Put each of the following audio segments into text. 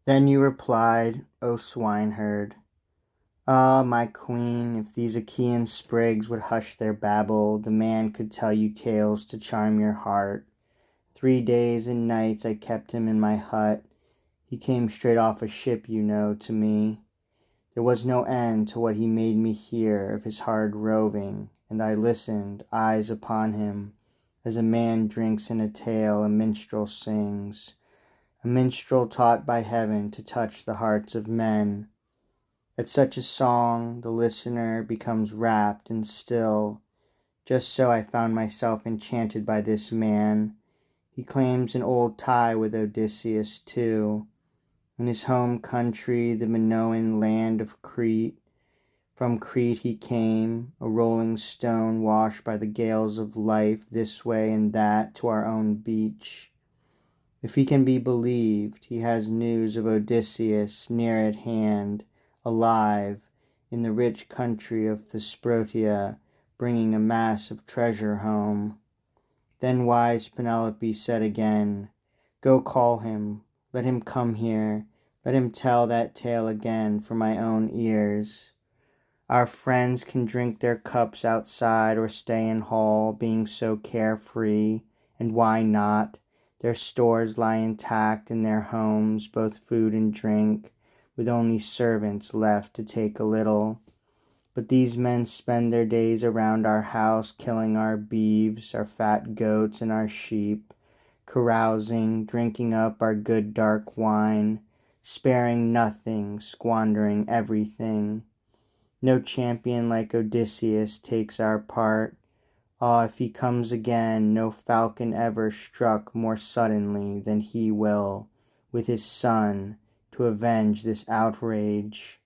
Then you replied, O swineherd, ah, my queen, if these Achaean sprigs would hush their babble, the man could tell you tales to charm your heart. 3 days and nights I kept him in my hut. He came straight off a ship, you know, to me. There was no end to what he made me hear of his hard roving, and I listened, eyes upon him, as a man drinks in a tale a minstrel sings, a minstrel taught by heaven to touch the hearts of men. At such a song the listener becomes rapt and still. Just so I found myself enchanted by this man. He claims an old tie with Odysseus too. In his home country, the Minoan land of Crete, from Crete he came, a rolling stone washed by the gales of life this way and that to our own beach. If he can be believed, he has news of Odysseus near at hand, alive, in the rich country of Thesprotia, bringing a mass of treasure home. Then wise Penelope said again, Go call him, let him come here, let him tell that tale again for my own ears. Our friends can drink their cups outside or stay in hall, being so carefree, and why not? Their stores lie intact in their homes, both food and drink, with only servants left to take a little. But these men spend their days around our house, killing our beeves, our fat goats, and our sheep, carousing, drinking up our good dark wine, sparing nothing, squandering everything. No champion like Odysseus takes our part. Ah, if he comes again, no falcon ever struck more suddenly than he will, with his son, to avenge this outrage.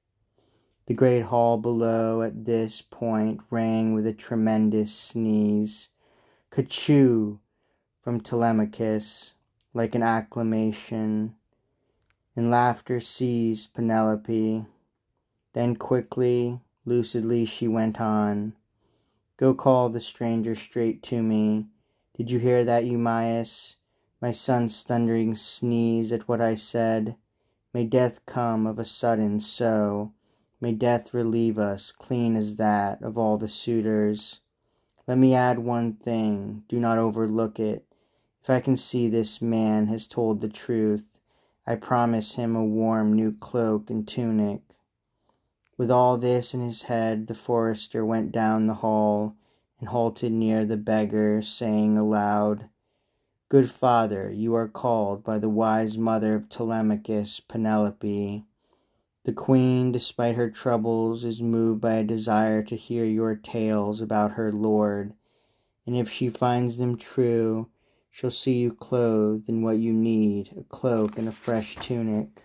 The great hall below at this point rang with a tremendous sneeze. Kerchoo! From Telemachus, like an acclamation, and laughter seized Penelope. Then quickly, lucidly she went on. Go call the stranger straight to me. Did you hear that, Eumaeus? My son's thundering sneeze at what I said. May death come of a sudden so. May death relieve us, clean as that, of all the suitors. Let me add one thing, do not overlook it. If I can see this man has told the truth, I promise him a warm new cloak and tunic. With all this in his head, the forester went down the hall and halted near the beggar, saying aloud, Good father, you are called by the wise mother of Telemachus, Penelope. The queen, despite her troubles, is moved by a desire to hear your tales about her lord, and if she finds them true, she'll see you clothed in what you need, a cloak and a fresh tunic.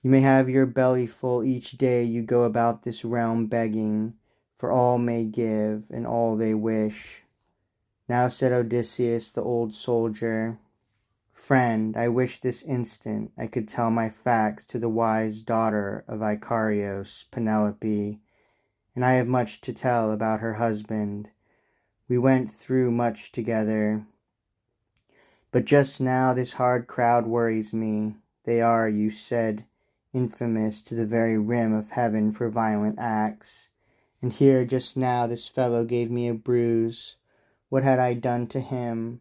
You may have your belly full each day you go about this realm begging, for all may give, and all they wish. Now said Odysseus, the old soldier, Friend, I wish this instant I could tell my facts to the wise daughter of Icarios, Penelope, and I have much to tell about her husband. We went through much together. But just now this hard crowd worries me. They are, you said, infamous to the very rim of heaven for violent acts. And here just now this fellow gave me a bruise. What had I done to him?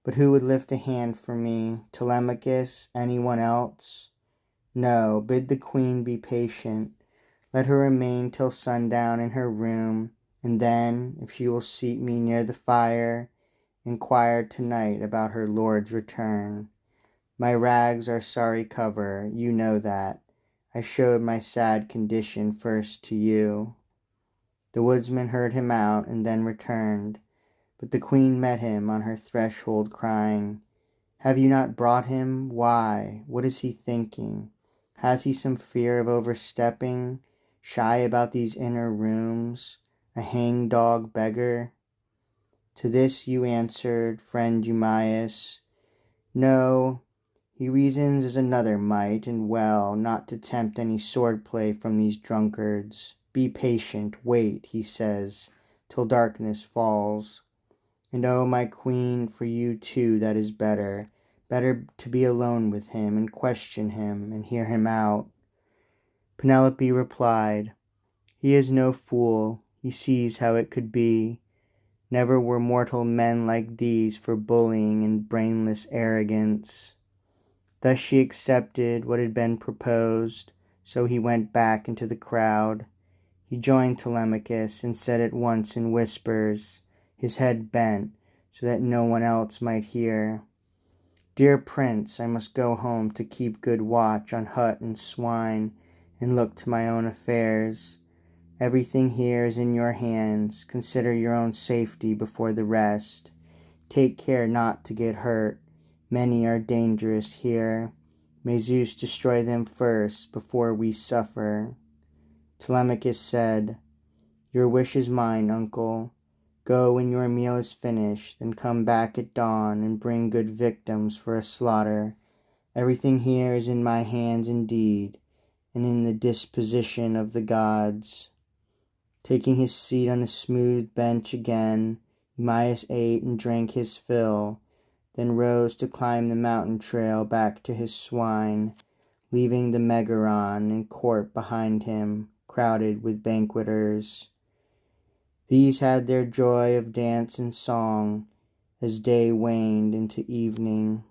But who would lift a hand for me? Telemachus? Anyone else? No, bid the queen be patient. Let her remain till sundown in her room, and then, if she will seat me near the fire, inquire tonight about her lord's return. My rags are sorry cover, you know that. I showed my sad condition first to you. The woodsman heard him out, and then returned. But the queen met him on her threshold, crying, Have you not brought him? Why? What is he thinking? Has he some fear of overstepping? Shy about these inner rooms? A hang-dog beggar? To this you answered, friend Eumaeus, No, he reasons as another might, and well, not to tempt any sword play from these drunkards. Be patient, wait, he says, till darkness falls. And oh, my queen, for you too that is better. Better to be alone with him and question him and hear him out. Penelope replied, "He is no fool, he sees how it could be. Never were mortal men like these for bullying and brainless arrogance." Thus she accepted what had been proposed, so he went back into the crowd. He joined Telemachus and said at once in whispers, his head bent so that no one else might hear, "Dear Prince, I must go home to keep good watch on hut and swine and look to my own affairs. Everything here is in your hands. Consider your own safety before the rest. Take care not to get hurt. Many are dangerous here. May Zeus destroy them first before we suffer." Telemachus said, "Your wish is mine, uncle. Go when your meal is finished, then come back at dawn and bring good victims for a slaughter. Everything here is in my hands indeed, and in the disposition of the gods." Taking his seat on the smooth bench again, Eumaeus ate and drank his fill, then rose to climb the mountain trail back to his swine, leaving the Megaron and court behind him, crowded with banqueters. These had their joy of dance and song as day waned into evening.